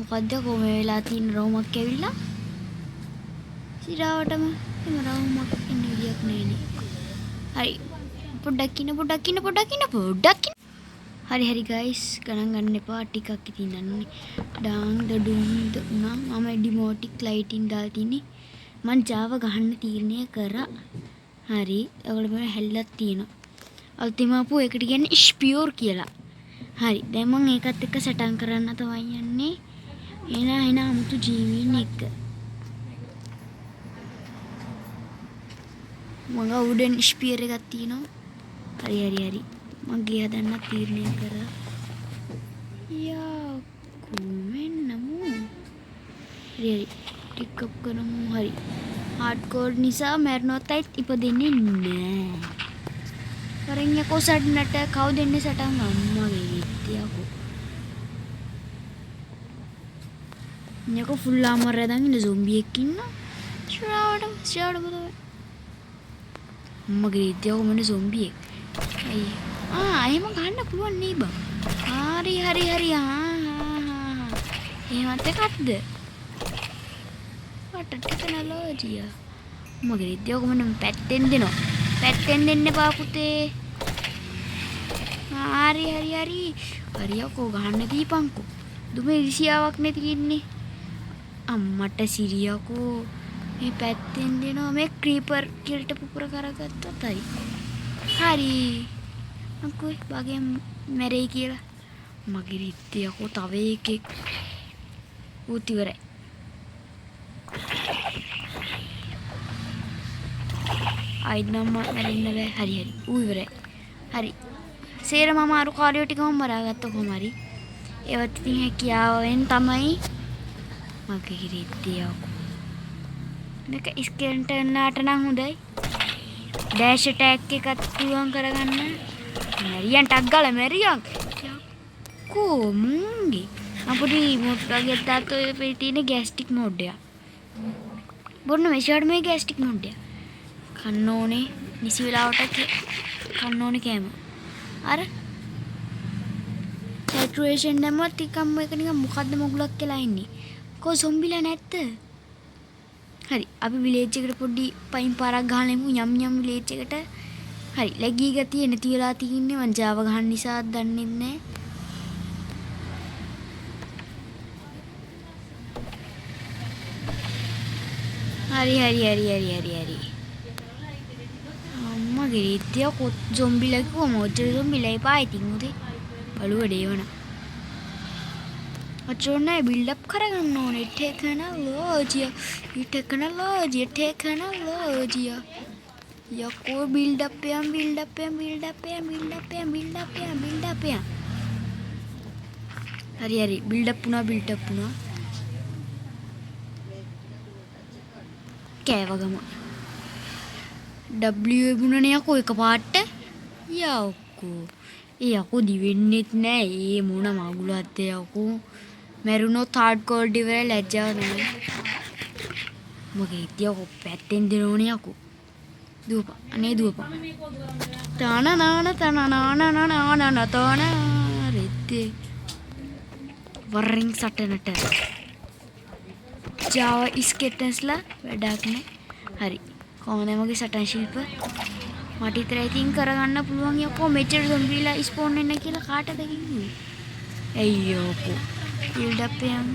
මොකද්ද කොහොම වෙලා තියෙන රවුමක් ඇවිල්ලා සිරාවටම එම රවුමක් එන්න විදියක් නැහැනේ. හරි පොඩ්ඩක් ඉන්න. හරි ගයිස් ගණන් ගන්න එපා ටිකක් ඉතින් යන්නේ. ඩාන් ඩඩුම් දුනා මම ඩිමෝටික් ලයිටින් දාලා තින්නේ. මං Java ගහන්න තීරණය කරා. හරි ඔයගොල්ලෝ මම හැල්ලක් තියෙනවා. අල්තිම ආපු එකට කියන්නේ ස්පියෝර් කියලා. හරි දැන් මම ඒකත් එක්ක සටන් කරන්න තමයි යන්නේ. එන 아무තු ජීවීන් එක්ක. මම උඩෙන් ස්පියර් එකක් තියෙනවා. හරි. මගේ හදන්න තීරණය කරා. යා කොමෙන්නමු. හරි ටිකක් කරමු. හරි. හાર્ඩ්කෝර් නිසා මැරෙනොත් ඉපදෙන්නේ නෑ. වරෙන් යකෝ සඩනට කවුද එන්නේ සටන් අම්මගේ ඉතියකෝ. යකෝ ෆුල් ආමර් රැඳන් ඉන්න සොම්බි එකක් ඉන්නවා. ෂාඩ බදෝ. අම්මගේ ඉතියකෝ මොන සොම්බි එක. අයිය. එහෙම ගන්න පුළුවන් නේ බං. හරි. එහෙමත් එකක්ද? වට ටෙක්නොලොජිය. මගේ ඉතියකෝ මොන පැත්තෙන් දෙනවා. පැත්තෙන් දෙන්න එපා පුතේ. හරි. හරියකෝ ගහන්න දීපන්කෝ. දුම ඉරිසියාවක් නැති ඉන්නේ. අම්මට සිරියකෝ. මේ පැත්තෙන් දෙනවා මේ ක්‍රීපර් කිල්ට පුපුර කරගත්තොත් හරි. අංකෝ බගේ මැරෙයි කියලා. මගේ ඉතියකෝ තව එකෙක්. ඌත් ඉවරයි. අයිනම් මැරෙන්න බෑ. හරි. ඌ ඉවරයි. හරි. සේරම අමාරු කාර්යෝ ටිකම මරාගත්ත කොහොම හරි. ඒවත් ඉතින් හැකියාවෙන් තමයි මගේ හිරිතියෝ. මේක ස්කෙල්ටන් නාට නම් හොඳයි. ඩෑෂ් ඇටැක් එකත් පුළුවන් කරගන්න. මැරියන් ටක් ගාලා මැරියන්. කොමුංගේ අපේ රිමෝට් වගේ තාත් ඔය පිටිනේ ගෑස්ටික් මෝඩ් එක. බොන්න මෙෂර්ඩ් මේ ගෑස්ටික් මෝඩ් එක. කන්න ඕනේ නිසි වෙලාවට කන්න ඕනේ කෑම. අර සැචුරේෂන් දැම්මත් ටිකක්ම එක නිකන් මොකද්ද මොගුලක් කියලා ඉන්නේ. කො සොම්බිලා නැත්ද? හරි අපි විලේජ් එකට පොඩි පයින් පාරක් ගහලා එමු යම් විලේජ් එකට. හරි ලැගී ගතිය නැති වෙලා තින්නේ මං Java ගහන්න නිසා දන්නේ නැහැ. හරි. අම්මගේ ඉතියා කොත් zombiලා කිව්වම ඔච්චර zombiලා එපා ඉතින් උදේ. බලුව දේවන. ඔච්චරනේ බිල්ඩ් අප් කරගන්න ඕනේ ටෙක්නොලොජිය. යකෝ බිල්ඩ් අප් යම්. හරි බිල්ඩ් අප් වුණා. කෑවගම W එබුණනේ යකෝ එක පාට. යකෝ ඒ යකෝ දිවෙන්නෙත් නෑ. ඒ මොන මගුලක්ද යකෝ. මැරුණොත් හાર્ඩ්කෝර් ඉවරයි ලැජ්ජාව නෑ. මගේ ඉතියකෝ පැත්තෙන් දෙනෝනේ යකෝ. දුවපන්. තනනාන රෙද්දේ. වරින් සටනට. Java ස්කෙට්ස්ලා වැඩක් නෑ. හරි. කොහොමද මගේ සටන් ශිල්ප? මට විතරයි ඉතින් කරගන්න පුළුවන් යකෝ මෙච්චර zombiලා ස්පෝන් වෙන්න කියලා කාටද කිව්වේ? අයියෝ කො. බිල්ඩ් අප් යම්.